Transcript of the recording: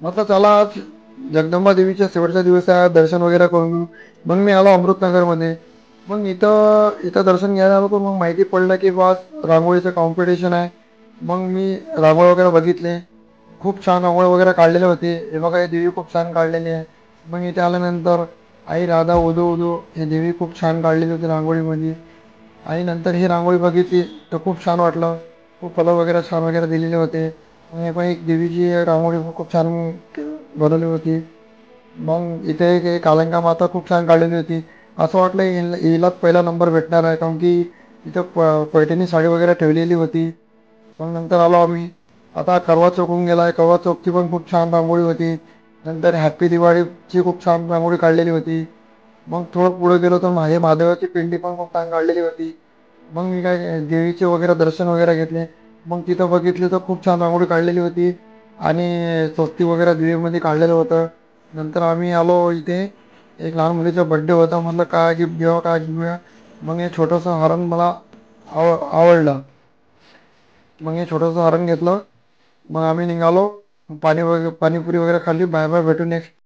म्हटलं चला आज जगदंबा देवीच्या शेवटचा दिवस आहे, दर्शन वगैरे करून घेऊ. मग मी आलो अमृतनगरमध्ये. मग इथं दर्शन घ्यायला आलो तर मग माहिती पडलं की बा रांगोळीचं कॉम्पिटिशन आहे. मग मी रांगोळी वगैरे बघितले. खूप छान रांगोळी वगैरे काढलेले होते. हे बघा हे देवी खूप छान काढलेली आहे. मग इथे आल्यानंतर आई राधा उदो उदो हे देवी खूप छान काढलेली होती रांगोळीमध्ये. आणि नंतर ही रांगोळी बघितली तर खूप छान वाटलं. खूप फळं वगैरे छान वगैरे दिलेले होते. मग हे पण एक देवीची रांगोळी खूप छान बनवली होती. मग इथे एक कालिंका माता खूप छान काढलेली होती. असं वाटलं हिलाच पहिला नंबर भेटणार आहे, कारण की इथं पैठणी साडी वगैरे ठेवलेली होती. मग नंतर आलो आम्ही. आता करवा चौक होऊन गेला आहे. करवा चौकची पण खूप छान रांगोळी होती. नंतर हॅप्पी दिवाळीची खूप छान रांगोळी काढलेली होती. मग थोडं पुढे गेलो तर हे महादेवाची पिंडी पण खूप छान काढलेली होती. मग मी काय देवीचे वगैरे दर्शन वगैरे घेतले. मग तिथं बघितले तर खूप छान रांगोळी काढलेली होती. आणि स्वस्ती वगैरे देवीमध्ये काढलेलं होतं. नंतर आम्ही आलो इथे. एक लहान मुलीचा बड्डे होता. म्हटलं काय गिफ्ट घ्यावं काय घेऊया. मग हे छोटंसं हरण मला आवडलं. मग हे छोटंसं हरण घेतलं. मग आम्ही निघालो. पाणीपुरी वगैरे खाल्ली. बाय बाय, भेटू नेक्स्ट.